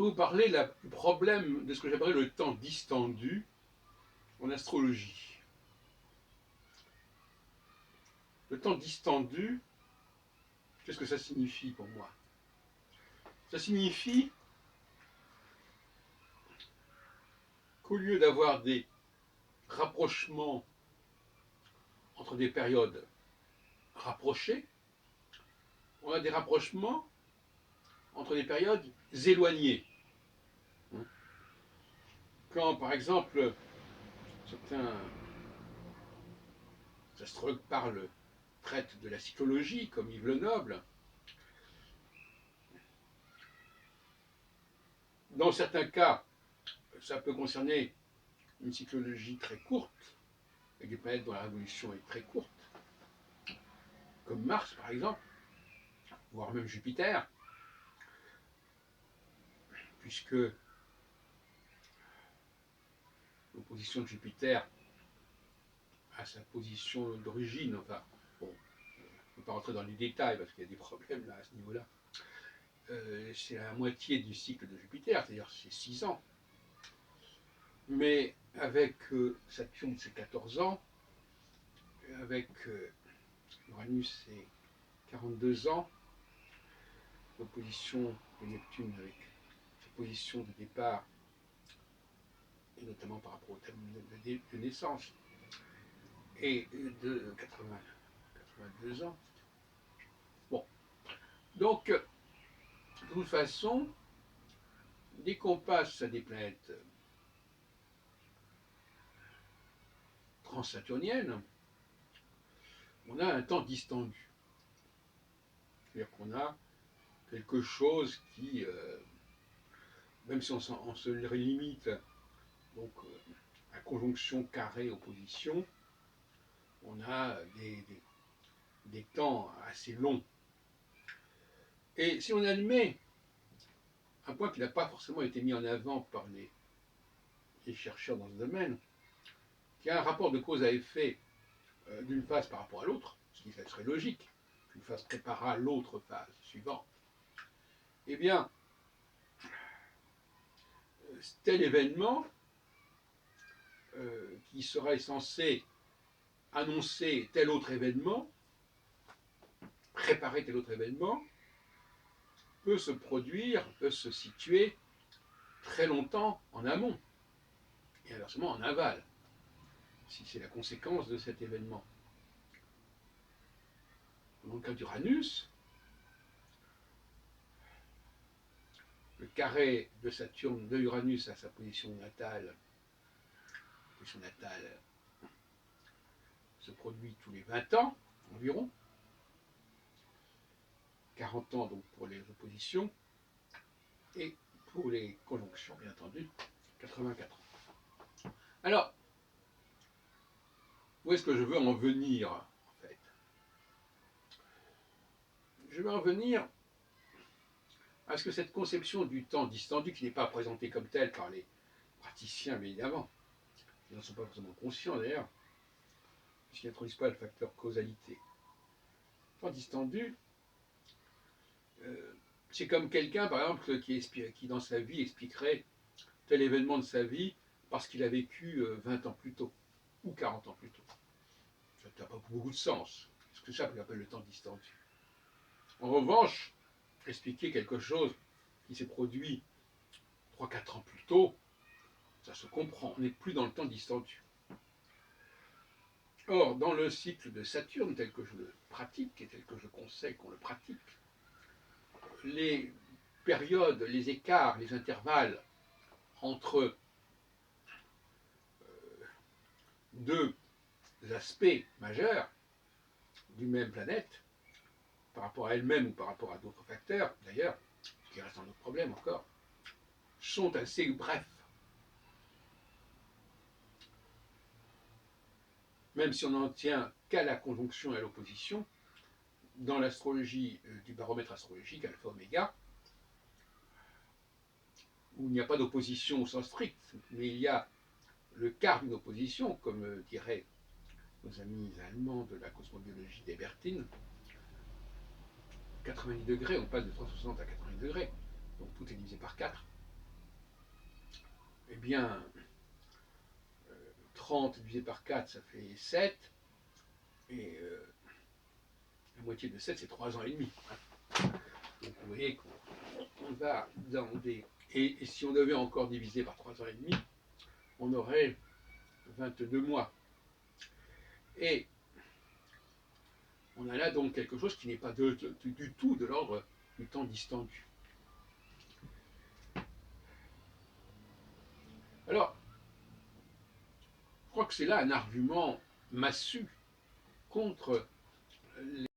vais vous parler du problème de ce que j'appelle le temps distendu en astrologie. Le temps distendu, qu'est-ce que ça signifie pour moi? Ça signifie qu'au lieu d'avoir des rapprochements entre des périodes rapprochées, on a des rapprochements entre des périodes éloignées. Quand, par exemple, certains astrologues traitent de la cyclologie, comme Yves Lenoble, dans certains cas, ça peut concerner une cyclologie très courte, avec des planètes dont la révolution est très courte, comme Mars par exemple, voire même Jupiter, puisque l'opposition de Jupiter à sa position d'origine, enfin, bon, je ne peux pas rentrer dans les détails parce qu'il y a des problèmes là à ce niveau-là, c'est la moitié du cycle de Jupiter, c'est-à-dire c'est 6 ans. Mais avec Saturne, c'est 14 ans, avec Uranus, c'est 42 ans, l'opposition de Neptune avec sa position de départ, et notamment par rapport au thème de naissance, et de 82 ans. Bon, donc, de toute façon, dès qu'on passe à des planètes transsaturniennes, on a un temps distendu. C'est-à-dire qu'on a quelque chose qui, même si on se limite donc, à conjonction, carré, opposition, on a des temps assez longs. Et si on admet un point qui n'a pas forcément été mis en avant par les chercheurs dans ce domaine, qu'il y a un rapport de cause à effet d'une phase par rapport à l'autre, ce qui serait logique, qu'une phase préparera l'autre phase suivante, eh bien, tel événement qui serait censé annoncer tel autre événement, préparer tel autre événement, peut se produire, peut se situer très longtemps en amont, et inversement en aval, si c'est la conséquence de cet événement. Dans le cas d'Uranus, le carré de Saturne de Uranus à sa position natale se produit tous les 20 ans environ, 40 ans donc pour les oppositions, et pour les conjonctions, bien entendu, 84 ans. Alors, où est-ce que je veux en venir, en fait? Je veux en venir à ce que cette conception du temps distendu, qui n'est pas présentée comme telle par les praticiens, mais évidemment, ils n'en sont pas forcément conscients d'ailleurs, puisqu'ils n'introduisent pas le facteur causalité. Le temps distendu, c'est comme quelqu'un, par exemple, qui dans sa vie expliquerait tel événement de sa vie parce qu'il a vécu 20 ans plus tôt, ou 40 ans plus tôt. Ça n'a pas beaucoup de sens. C'est ce que ça qu'on appelle le temps distendu. En revanche, expliquer quelque chose qui s'est produit 3-4 ans plus tôt, ça se comprend. On n'est plus dans le temps distendu. Or, dans le cycle de Saturne, tel que je le pratique et tel que je conseille qu'on le pratique, les périodes, les écarts, les intervalles entre deux aspects majeurs d'une même planète, par rapport à elle-même ou par rapport à d'autres facteurs, d'ailleurs, ce qui reste un autre problème encore, sont assez brefs. Même si on n'en tient qu'à la conjonction et à l'opposition, dans l'astrologie du baromètre astrologique alpha-oméga, où il n'y a pas d'opposition au sens strict, mais il y a le quart d'une opposition, comme diraient nos amis allemands de la cosmobiologie d'Ebertin, 90 degrés, on passe de 360 à 90 degrés, donc tout est divisé par 4. eh bien, 30 divisé par 4, ça fait 7. Et la moitié de 7, c'est 3 ans et demi. Donc vous voyez qu'on va dans des... Et si on devait encore diviser par 3 ans et demi, on aurait 22 mois. Et on a là donc quelque chose qui n'est pas du tout de l'ordre du temps distendu. Alors, je crois que c'est là un argument massu contre